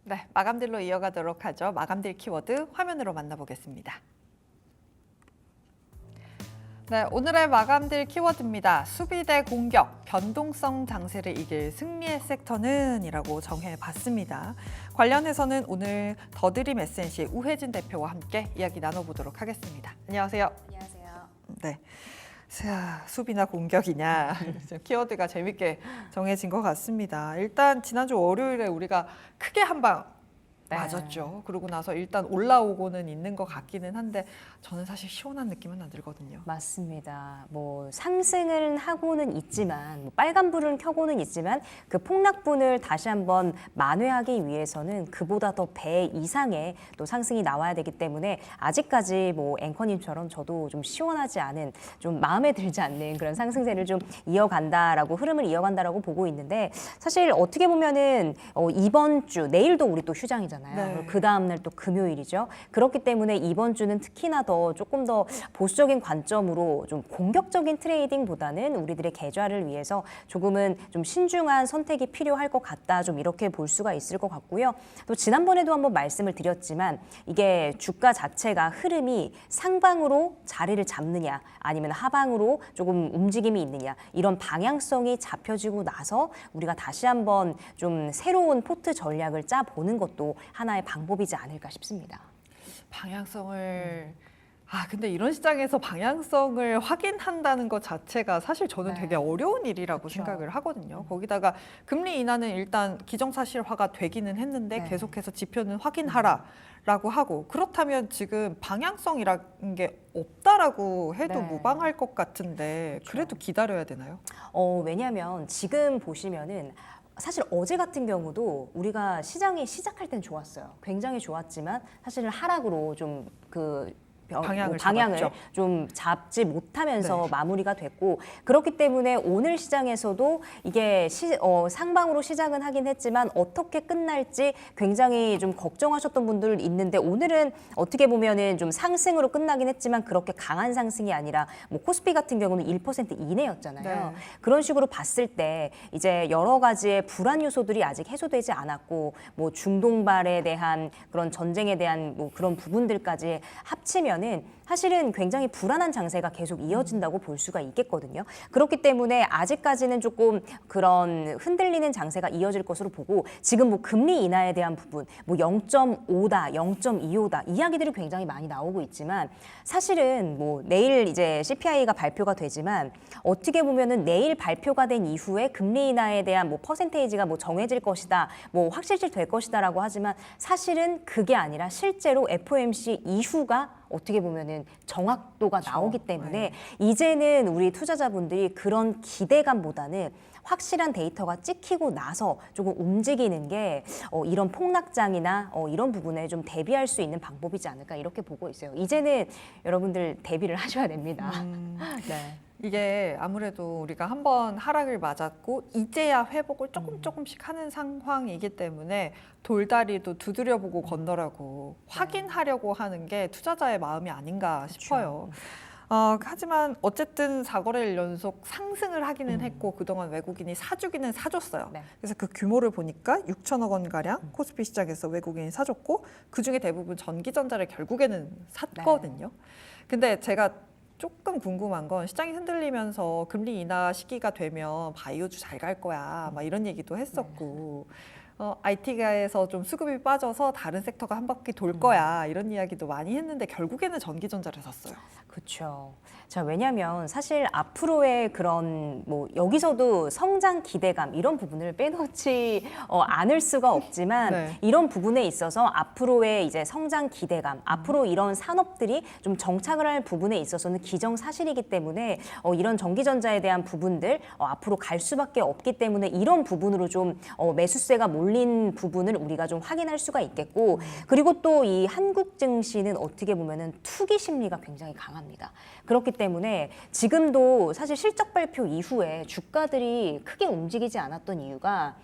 네, 마감딜로 이어가도록 하죠. 마감딜 키워드 화면으로 만나보겠습니다. 네, 오늘의 마감딜 키워드입니다. 수비 대 공격, 변동성 장세를 이길 승리의 섹터는 이라고 정해봤습니다. 관련해서는 오늘 더드림 SNC 우혜진 대표와 함께 이야기 나눠보도록 하겠습니다. 안녕하세요. 안녕하세요. 네. 자, 수비나 공격이냐 키워드가 재밌게 정해진 것 같습니다. 일단 지난주 월요일에 우리가 크게 한방 맞았죠. 그러고 나서 일단 올라오고는 있는 것 같기는 한데 저는 사실 시원한 느낌은 안 들거든요. 맞습니다. 뭐 상승을 하고는 있지만 뭐 빨간불은 켜고는 있지만 그 폭락분을 다시 한번 만회하기 위해서는 그보다 더 배 이상의 또 상승이 나와야 되기 때문에 아직까지 뭐 앵커님처럼 저도 좀 시원하지 않은 좀 마음에 들지 않는 그런 상승세를 좀 이어간다라고 흐름을 이어간다라고 보고 있는데 사실 어떻게 보면은 이번 주 내일도 우리 또 휴장이잖아요. 네. 그 다음 날 또 금요일이죠. 그렇기 때문에 이번 주는 특히나 더 조금 더 보수적인 관점으로 좀 공격적인 트레이딩보다는 우리들의 계좌를 위해서 조금은 좀 신중한 선택이 필요할 것 같다. 좀 이렇게 볼 수가 있을 것 같고요. 또 지난번에도 한번 말씀을 드렸지만 이게 주가 자체가 흐름이 상방으로 자리를 잡느냐 아니면 하방으로 조금 움직임이 있느냐 이런 방향성이 잡혀지고 나서 우리가 다시 한번 좀 새로운 포트 전략을 짜보는 것도 하나의 방법이지 않을까 싶습니다. 방향성을 근데 이런 시장에서 방향성을 확인한다는 것 자체가 사실 저는 네. 되게 어려운 일이라고 그렇죠. 생각을 하거든요. 거기다가 금리 인하는 일단 기정사실화가 되기는 했는데 네. 계속해서 지표는 확인하라라고 하고 그렇다면 지금 방향성이라는 게 없다라고 해도 네. 무방할 것 같은데 그렇죠. 그래도 기다려야 되나요? 왜냐하면 지금 보시면은 사실 어제 같은 경우도 우리가 시장이 시작할 땐 좋았어요. 굉장히 좋았지만 사실은 하락으로 좀그 방향을 방향을 좀 잡지 못하면서 네. 마무리가 됐고 그렇기 때문에 오늘 시장에서도 이게 상방으로 시작은 하긴 했지만 어떻게 끝날지 굉장히 좀 걱정하셨던 분들 있는데 오늘은 어떻게 보면은 좀 상승으로 끝나긴 했지만 그렇게 강한 상승이 아니라 뭐 코스피 같은 경우는 1% 이내였잖아요. 네. 그런 식으로 봤을 때 이제 여러 가지의 불안 요소들이 아직 해소되지 않았고 뭐 중동발에 대한 그런 전쟁에 대한 뭐 그런 부분들까지 합치면 사실은 굉장히 불안한 장세가 계속 이어진다고 볼 수가 있겠거든요. 그렇기 때문에 아직까지는 조금 그런 흔들리는 장세가 이어질 것으로 보고 지금 뭐 금리 인하에 대한 부분 뭐 0.5다, 0.25다 이야기들이 굉장히 많이 나오고 있지만 사실은 뭐 내일 이제 CPI가 발표가 되지만 어떻게 보면은 내일 발표가 된 이후에 금리 인하에 대한 뭐 퍼센테이지가 뭐 정해질 것이다, 뭐 확실시 될 것이다라고 하지만 사실은 그게 아니라 실제로 FOMC 이후가 어떻게 보면은 정확도가 나오기 때문에 이제는 우리 투자자분들이 그런 기대감보다는 확실한 데이터가 찍히고 나서 조금 움직이는 게 이런 폭락장이나 이런 부분에 좀 대비할 수 있는 방법이지 않을까 이렇게 보고 있어요. 이제는 여러분들 대비를 하셔야 됩니다. 네. 이게 아무래도 우리가 한번 하락을 맞았고 이제야 회복을 조금씩 하는 상황이기 때문에 돌다리도 두드려보고 건너라고 확인하려고 하는 게 투자자의 마음이 아닌가 싶어요. 하지만 어쨌든 4거래일 연속 상승을 하기는 했고 그동안 외국인이 사주기는 사줬어요. 네. 그래서 그 규모를 보니까 6천억 원 가량 코스피 시장에서 외국인이 사줬고 그중에 대부분 전기전자를 결국에는 샀거든요. 근데 제가 조금 궁금한 건 시장이 흔들리면서 금리 인하 시기가 되면 바이오주 잘 갈 거야 막 이런 얘기도 했었고 IT가에서 좀 수급이 빠져서 다른 섹터가 한 바퀴 돌 거야 이런 이야기도 많이 했는데 결국에는 전기전자를 샀어요. 그렇죠. 자, 왜냐하면 사실 앞으로의 그런 뭐 여기서도 성장 기대감 이런 부분을 빼놓지 않을 수가 없지만 네. 이런 부분에 있어서 앞으로의 이제 성장 기대감, 앞으로 이런 산업들이 좀 정착을 할 부분에 있어서는 기정사실이기 때문에 이런 전기전자에 대한 부분들 앞으로 갈 수밖에 없기 때문에 이런 부분으로 좀 매수세가 몰린 부분을 우리가 좀 확인할 수가 있겠고 그리고 또 이 한국 증시는 어떻게 보면은 투기 심리가 굉장히 강합니다. 그렇기 때문에 지금도 사실 실적 발표 이후에 주가들이 크게 움직이지 않았던 이유가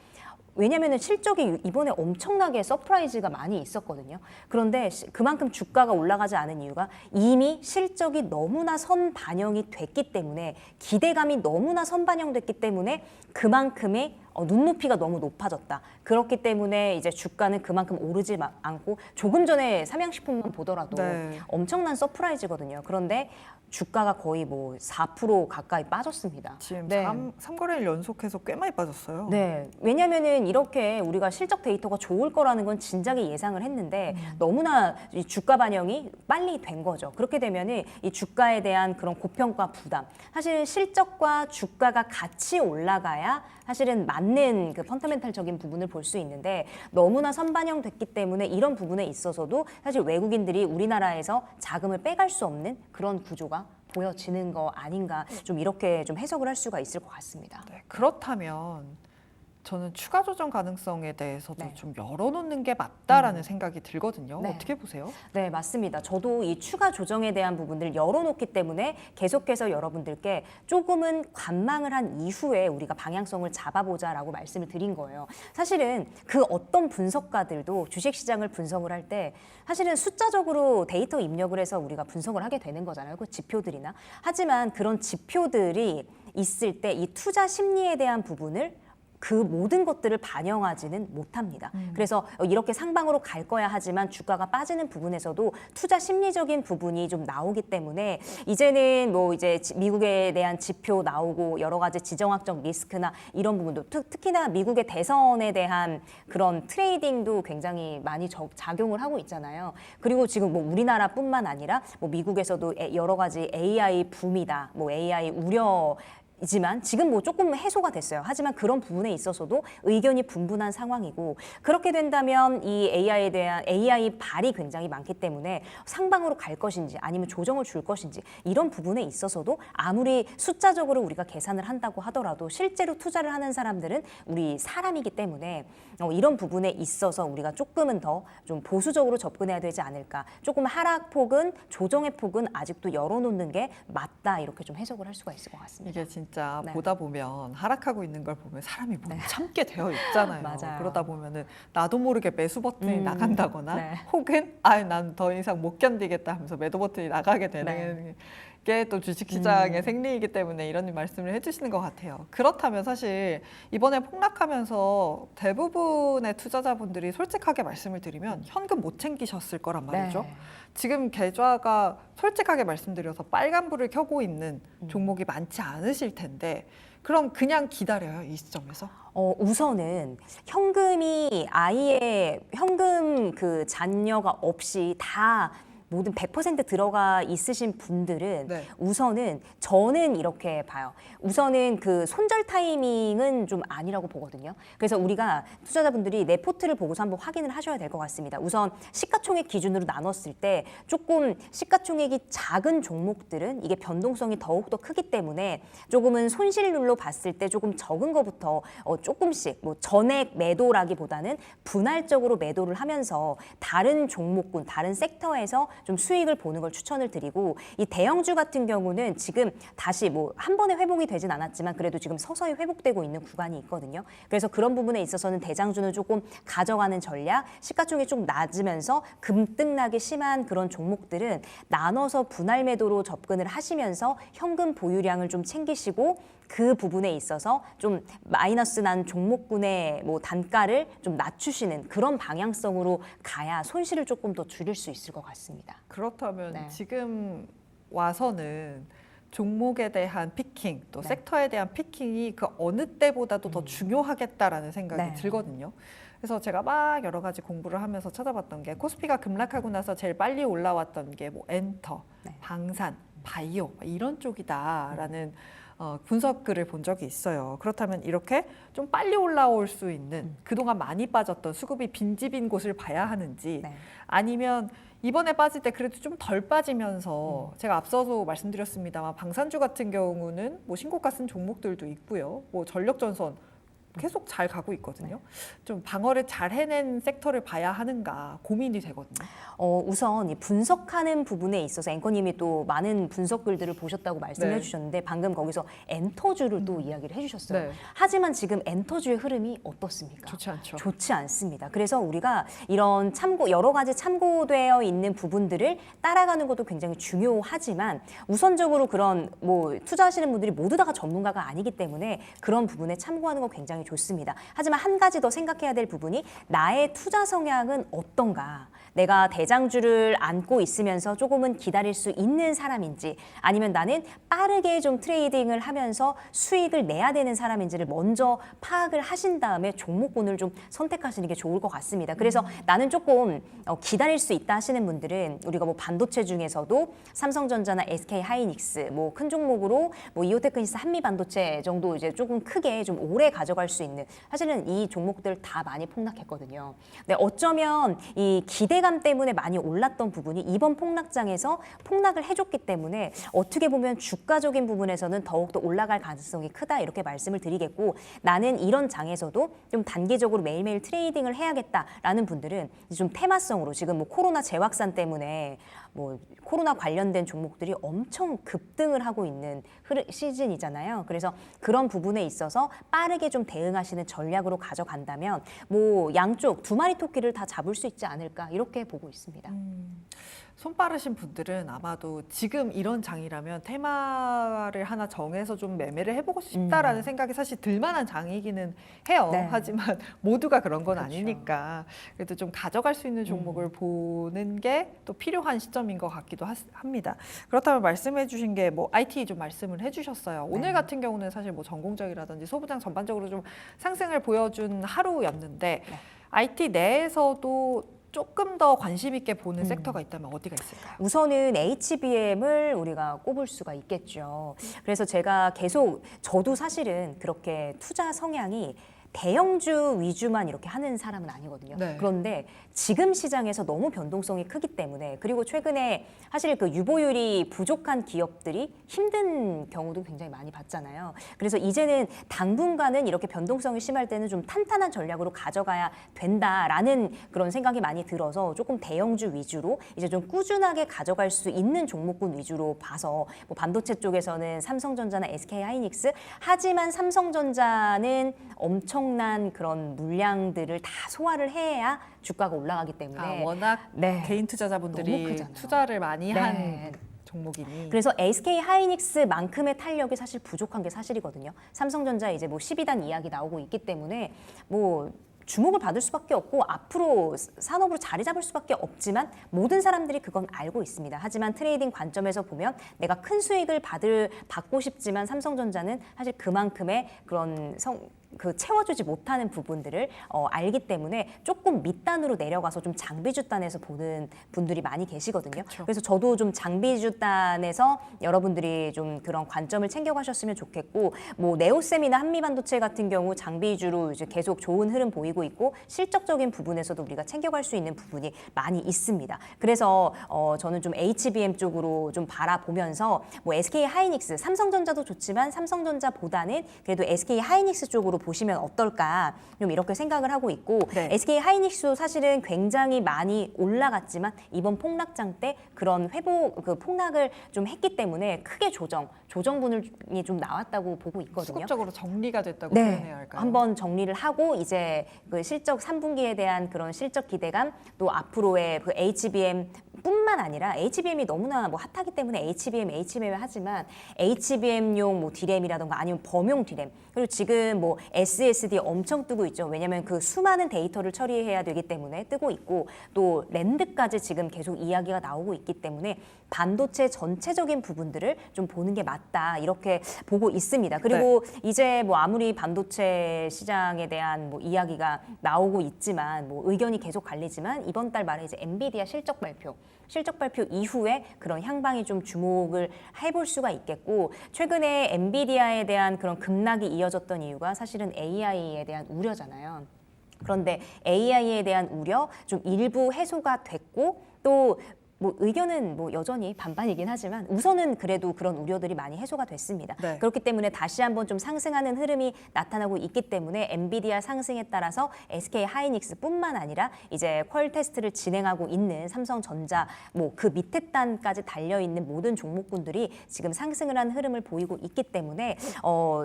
왜냐하면 실적이 이번에 엄청나게 서프라이즈가 많이 있었거든요. 그런데 그만큼 주가가 올라가지 않은 이유가 이미 실적이 너무나 선반영이 됐기 때문에 기대감이 너무나 선반영됐기 때문에 그만큼의 눈높이가 너무 높아졌다. 그렇기 때문에 이제 주가는 그만큼 오르지 않고 조금 전에 삼양식품만 보더라도 네. 엄청난 서프라이즈거든요. 그런데 주가가 거의 뭐 4% 가까이 빠졌습니다. 지금 네. 3거래일 연속해서 꽤 많이 빠졌어요. 네, 왜냐면은 이렇게 우리가 실적 데이터가 좋을 거라는 건 진작에 예상을 했는데 너무나 이 주가 반영이 빨리 된 거죠. 그렇게 되면은 이 주가에 대한 그런 고평가 부담, 사실은 실적과 주가가 같이 올라가야 사실은 맞는 그 펀더멘탈적인 부분을 볼 수 있는데 너무나 선반영됐기 때문에 이런 부분에 있어서도 사실 외국인들이 우리나라에서 자금을 빼갈 수 없는 그런 구조가 보여지는 거 아닌가, 좀 이렇게 좀 해석을 할 수가 있을 것 같습니다. 네, 그렇다면 저는 추가 조정 가능성에 대해서도 네. 좀 열어놓는 게 맞다라는 생각이 들거든요. 네. 어떻게 보세요? 네, 맞습니다. 저도 이 추가 조정에 대한 부분들을 열어놓기 때문에 계속해서 여러분들께 조금은 관망을 한 이후에 우리가 방향성을 잡아보자라고 말씀을 드린 거예요. 사실은 그 어떤 분석가들도 주식시장을 분석을 할 때 사실은 숫자적으로 데이터 입력을 해서 우리가 분석을 하게 되는 거잖아요. 그 지표들이나. 하지만 그런 지표들이 있을 때 이 투자 심리에 대한 부분을 그 모든 것들을 반영하지는 못합니다. 그래서 이렇게 상방으로 갈 거야 하지만 주가가 빠지는 부분에서도 투자 심리적인 부분이 좀 나오기 때문에 이제는 뭐 이제 미국에 대한 지표 나오고 여러 가지 지정학적 리스크나 이런 부분도 특히나 미국의 대선에 대한 그런 트레이딩도 굉장히 많이 작용을 하고 있잖아요. 그리고 지금 뭐 우리나라뿐만 아니라 뭐 미국에서도 여러 가지 AI 붐이다, 뭐 AI 우려 이지만 지금 뭐 조금 해소가 됐어요. 하지만 그런 부분에 있어서도 의견이 분분한 상황이고 그렇게 된다면 이 AI에 대한 AI 발이 굉장히 많기 때문에 상방으로 갈 것인지 아니면 조정을 줄 것인지 이런 부분에 있어서도 아무리 숫자적으로 우리가 계산을 한다고 하더라도 실제로 투자를 하는 사람들은 우리 사람이기 때문에 이런 부분에 있어서 우리가 조금은 더 좀 보수적으로 접근해야 되지 않을까. 조금 하락폭은 조정의 폭은 아직도 열어놓는 게 맞다 이렇게 좀 해석을 할 수가 있을 것 같습니다. 이게 진짜 네. 보다 보면 하락하고 있는 걸 보면 사람이 못 참게 되어 있잖아요. 맞아요. 그러다 보면은 나도 모르게 매수 버튼이 나간다거나 네. 혹은 난 더 이상 못 견디겠다 하면서 매도 버튼이 나가게 되는 게 또 주식시장의 생리이기 때문에 이런 말씀을 해주시는 것 같아요. 그렇다면 사실 이번에 폭락하면서 대부분의 투자자분들이 솔직하게 말씀을 드리면 현금 못 챙기셨을 거란 말이죠. 네. 지금 계좌가 솔직하게 말씀드려서 빨간불을 켜고 있는 종목이 많지 않으실 텐데 그럼 그냥 기다려요, 이 시점에서? 우선은 현금이 아예 현금 그 잔여가 없이 다 모든 100% 들어가 있으신 분들은 네. 우선은 저는 이렇게 봐요. 우선은 그 손절 타이밍은 좀 아니라고 보거든요. 그래서 우리가 투자자분들이 내 포트를 보고서 한번 확인을 하셔야 될 것 같습니다. 우선 시가총액 기준으로 나눴을 때 조금 시가총액이 작은 종목들은 이게 변동성이 더욱더 크기 때문에 조금은 손실률로 봤을 때 조금 적은 것부터 조금씩 뭐 전액 매도라기보다는 분할적으로 매도를 하면서 다른 종목군, 다른 섹터에서 좀 수익을 보는 걸 추천을 드리고 이 대형주 같은 경우는 지금 다시 뭐 한 번에 회복이 되진 않았지만 그래도 지금 서서히 회복되고 있는 구간이 있거든요. 그래서 그런 부분에 있어서는 대장주는 조금 가져가는 전략, 시가총액이 좀 낮으면서 금등락이 심한 그런 종목들은 나눠서 분할 매도로 접근을 하시면서 현금 보유량을 좀 챙기시고 그 부분에 있어서 좀 마이너스 난 종목군의 뭐 단가를 좀 낮추시는 그런 방향성으로 가야 손실을 조금 더 줄일 수 있을 것 같습니다. 그렇다면 네. 지금 와서는 종목에 대한 피킹 또 네. 섹터에 대한 피킹이 그 어느 때보다도 더 중요하겠다라는 생각이 네. 들거든요. 그래서 제가 막 여러 가지 공부를 하면서 찾아봤던 게 코스피가 급락하고 나서 제일 빨리 올라왔던 게 뭐 엔터, 네. 방산, 바이오 이런 쪽이다라는 분석 글을 본 적이 있어요. 그렇다면 이렇게 좀 빨리 올라올 수 있는 그동안 많이 빠졌던 수급이 빈집인 곳을 봐야 하는지 네. 아니면 이번에 빠질 때 그래도 좀 덜 빠지면서 제가 앞서도 말씀드렸습니다만 방산주 같은 경우는 뭐 신고가 쓴 종목들도 있고요. 뭐 전력전선 계속 잘 가고 있거든요. 좀 방어를 잘 해낸 섹터를 봐야 하는가 고민이 되거든요. 우선 이 분석하는 부분에 있어서 앵커님이 또 많은 분석 글들을 보셨다고 말씀해 네. 주셨는데 방금 거기서 엔터주를 또 이야기를 해주셨어요. 네. 하지만 지금 엔터주의 흐름이 어떻습니까? 좋지 않죠. 좋지 않습니다. 그래서 우리가 이런 여러 가지 참고되어 있는 부분들을 따라가는 것도 굉장히 중요하지만 우선적으로 그런 뭐 투자하시는 분들이 모두 다가 전문가가 아니기 때문에 그런 부분에 참고하는 건 굉장히 굉장히 좋습니다. 하지만 한 가지 더 생각해야 될 부분이 나의 투자 성향은 어떤가? 내가 대장주를 안고 있으면서 조금은 기다릴 수 있는 사람인지 아니면 나는 빠르게 좀 트레이딩을 하면서 수익을 내야 되는 사람인지를 먼저 파악을 하신 다음에 종목군을 좀 선택하시는 게 좋을 것 같습니다. 그래서 나는 조금 기다릴 수 있다 하시는 분들은 우리가 뭐 반도체 중에서도 삼성전자나 SK하이닉스 뭐 큰 종목으로 뭐 이오테크니스 한미반도체 정도 이제 조금 크게 좀 오래 가져갈 수 있는 사실은 이 종목들 다 많이 폭락했거든요. 근데 어쩌면 이 기대감 때문에 많이 올랐던 부분이 이번 폭락장에서 폭락을 해줬기 때문에 어떻게 보면 주가적인 부분에서는 더욱더 올라갈 가능성이 크다 이렇게 말씀을 드리겠고 나는 이런 장에서도 좀 단기적으로 매일매일 트레이딩을 해야겠다라는 분들은 좀 테마성으로 지금 뭐 코로나 재확산 때문에 뭐 코로나 관련된 종목들이 엄청 급등을 하고 있는 시즌이잖아요. 그래서 그런 부분에 있어서 빠르게 좀 대응하시는 전략으로 가져간다면 뭐 양쪽 두 마리 토끼를 다 잡을 수 있지 않을까 이렇게 보고 있습니다. 손 빠르신 분들은 아마도 지금 이런 장이라면 테마를 하나 정해서 좀 매매를 해보고 싶다라는 생각이 사실 들만한 장이기는 해요. 네. 하지만 모두가 그런 건 그렇죠. 아니니까 그래도 좀 가져갈 수 있는 종목을 보는 게 또 필요한 시점인 것 같기도 합니다. 그렇다면 말씀해 주신 게 뭐 IT 좀 말씀을 해주셨어요. 오늘 네. 같은 경우는 사실 뭐 전공적이라든지 소부장 전반적으로 좀 상승을 보여준 하루였는데 네. IT 내에서도 조금 더 관심 있게 보는 섹터가 있다면 어디가 있을까요? 우선은 HBM을 우리가 꼽을 수가 있겠죠. 그래서 제가 계속 저도 사실은 그렇게 투자 성향이 대형주 위주만 이렇게 하는 사람은 아니거든요. 네. 그런데 지금 시장에서 너무 변동성이 크기 때문에 그리고 최근에 사실 그 유보율이 부족한 기업들이 힘든 경우도 굉장히 많이 봤잖아요. 그래서 이제는 당분간은 이렇게 변동성이 심할 때는 좀 탄탄한 전략으로 가져가야 된다라는 그런 생각이 많이 들어서 조금 대형주 위주로 이제 좀 꾸준하게 가져갈 수 있는 종목군 위주로 봐서 뭐 반도체 쪽에서는 삼성전자나 SK하이닉스 하지만 삼성전자는 엄청난 그런 물량들을 다 소화를 해야 주가가 올라가기 때문에 워낙 네. 개인 너무 투자자분들이 크잖아요. 투자를 많이 네. 한 종목이니 그래서 SK하이닉스만큼의 탄력이 사실 부족한 게 사실이거든요. 삼성전자 이제 뭐 12단 이야기 나오고 있기 때문에 뭐 주목을 받을 수밖에 없고 앞으로 산업으로 자리 잡을 수밖에 없지만 모든 사람들이 그건 알고 있습니다. 하지만 트레이딩 관점에서 보면 내가 큰 수익을 받고 싶지만 삼성전자는 사실 그만큼의 그런 채워주지 못하는 부분들을 알기 때문에 조금 밑단으로 내려가서 좀 장비주단에서 보는 분들이 많이 계시거든요. 그쵸. 그래서 저도 좀 장비주단에서 여러분들이 좀 그런 관점을 챙겨가셨으면 좋겠고 뭐 네오셈이나 한미반도체 같은 경우 장비주로 이제 계속 좋은 흐름 보이고 있고 실적적인 부분에서도 우리가 챙겨갈 수 있는 부분이 많이 있습니다. 그래서 저는 좀 HBM 쪽으로 좀 바라보면서 뭐 SK하이닉스, 삼성전자도 좋지만 삼성전자보다는 그래도 SK하이닉스 쪽으로 보시면 어떨까 좀 이렇게 생각을 하고 있고 네. SK하이닉스도 사실은 굉장히 많이 올라갔지만 이번 폭락장 때 그런 그 폭락을 좀 했기 때문에 크게 조정분이 좀 나왔다고 보고 있거든요. 수급적으로 정리가 됐다고 네, 표현해야 할까요? 한번 정리를 하고 이제 그 실적 3분기에 대한 그런 실적 기대감 또 앞으로의 그 HBM 뿐만 아니라 HBM이 너무나 뭐 핫하기 때문에 HBM을 하지만 HBM용 뭐 D램이라던가 아니면 범용 D램 그리고 지금 뭐 SSD 엄청 뜨고 있죠. 왜냐하면 그 수많은 데이터를 처리해야 되기 때문에 뜨고 있고 또 랜드까지 지금 계속 이야기가 나오고 있기 때문에 반도체 전체적인 부분들을 좀 보는 게 맞다 이렇게 보고 있습니다. 그리고 이제 뭐 아무리 반도체 시장에 대한 뭐 이야기가 나오고 있지만 뭐 의견이 계속 갈리지만 이번 달 말에 이제 엔비디아 실적 발표 이후에 그런 향방이 좀 주목을 해볼 수가 있겠고 최근에 엔비디아에 대한 그런 급락이 이어졌던 이유가 사실은 AI에 대한 우려잖아요. 그런데 AI에 대한 우려 좀 일부 해소가 됐고 또 뭐 의견은 뭐 여전히 반반이긴 하지만 우선은 그래도 그런 우려들이 많이 해소가 됐습니다. 네. 그렇기 때문에 다시 한번 좀 상승하는 흐름이 나타나고 있기 때문에 엔비디아 상승에 따라서 SK하이닉스뿐만 아니라 이제 퀄 테스트를 진행하고 있는 삼성전자 뭐 그 밑에 단까지 달려 있는 모든 종목군들이 지금 상승을 한 흐름을 보이고 있기 때문에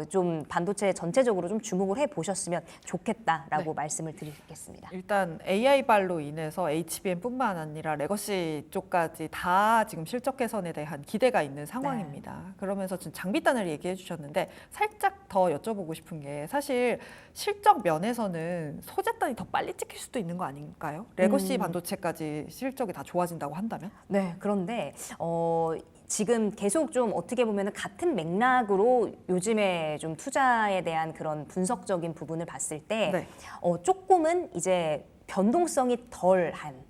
좀 반도체 전체적으로 좀 주목을 해 보셨으면 좋겠다라고 말씀을 드리겠습니다. 일단 AI 발로 인해서 HBM뿐만 아니라 레거시 쪽 쪽까지 다 지금 실적 개선에 대한 기대가 있는 상황입니다. 그러면서 지금 장비단을 얘기해 주셨는데 살짝 더 여쭤보고 싶은 게 사실 실적 면에서는 소재단이 더 빨리 찍힐 수도 있는 거 아닌가요? 레거시 반도체까지 실적이 다 좋아진다고 한다면? 네, 그런데 지금 계속 좀 어떻게 보면 같은 맥락으로 요즘에 좀 투자에 대한 그런 분석적인 부분을 봤을 때 네. 조금은 이제 변동성이 덜한.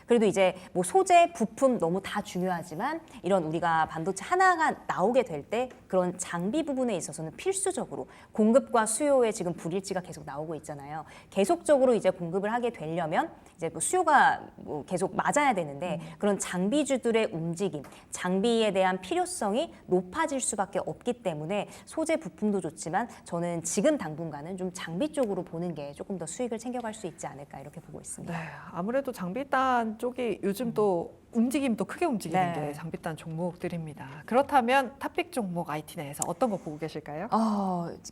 그래도 이제 뭐 소재, 부품 너무 다 중요하지만 이런 우리가 반도체 하나가 나오게 될 때 그런 장비 부분에 있어서는 필수적으로 공급과 수요의 지금 불일치가 계속 나오고 있잖아요. 계속적으로 이제 공급을 하게 되려면 이제 뭐 수요가 뭐 계속 맞아야 되는데 그런 장비주들의 움직임, 장비에 대한 필요성이 높아질 수밖에 없기 때문에 소재 부품도 좋지만 저는 지금 당분간은 좀 장비 쪽으로 보는 게 조금 더 수익을 챙겨갈 수 있지 않을까 이렇게 보고 있습니다. 네, 아무래도 장비단 쪽이 요즘 또 움직임도 크게 움직이는 네. 게 장비단 종목들입니다. 그렇다면 탑픽 종목 IT 내에서 어떤 거 보고 계실까요?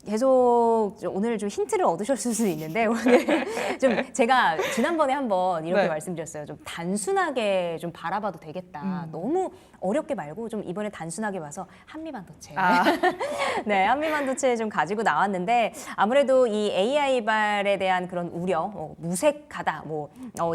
계속 오늘 좀 힌트를 얻으셨을 수도 있는데 오늘 좀 제가 지난번에 한번 이렇게 네. 말씀드렸어요. 좀 단순하게 좀 바라봐도 되겠다. 너무 어렵게 말고 좀 이번에 단순하게 봐서 한미반도체. 네, 한미반도체 좀 가지고 나왔는데 아무래도 이 AI발에 대한 그런 우려, 무색하다,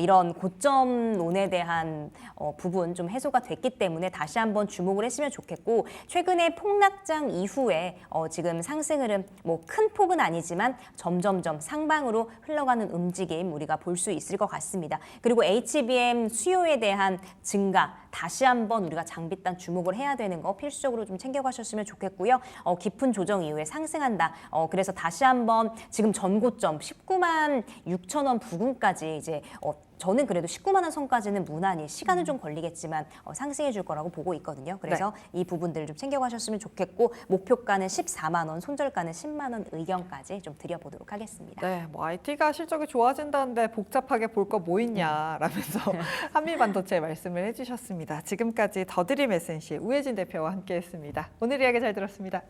이런 고점론에 대한 부분 좀 해소가 됐기 때문에 다시 한번 주목을 했으면 좋겠고 최근에 폭락장 이후에 지금 상승 흐름 큰 폭은 아니지만 점점점 상방으로 흘러가는 움직임 우리가 볼 수 있을 것 같습니다. 그리고 HBM 수요에 대한 증가 다시 한번 우리가 장비단 주목을 해야 되는 거 필수적으로 좀 챙겨가셨으면 좋겠고요. 깊은 조정 이후에 상승한다. 그래서 다시 한번 지금 전고점 19만 6천 원 부근까지 이제 저는 그래도 19만 원 선까지는 무난히 시간은 좀 걸리겠지만 상승해 줄 거라고 보고 있거든요. 그래서 이 부분들을 좀 챙겨가셨으면 좋겠고 목표가는 14만 원, 손절가는 10만 원 의견까지 좀 드려보도록 하겠습니다. 네, 뭐 IT가 실적이 좋아진다는데 복잡하게 볼 거 뭐 있냐라면서 한미반도체 말씀을 해주셨습니다. 지금까지 더드림 S&C 우혜진 대표와 함께했습니다. 오늘 이야기 잘 들었습니다.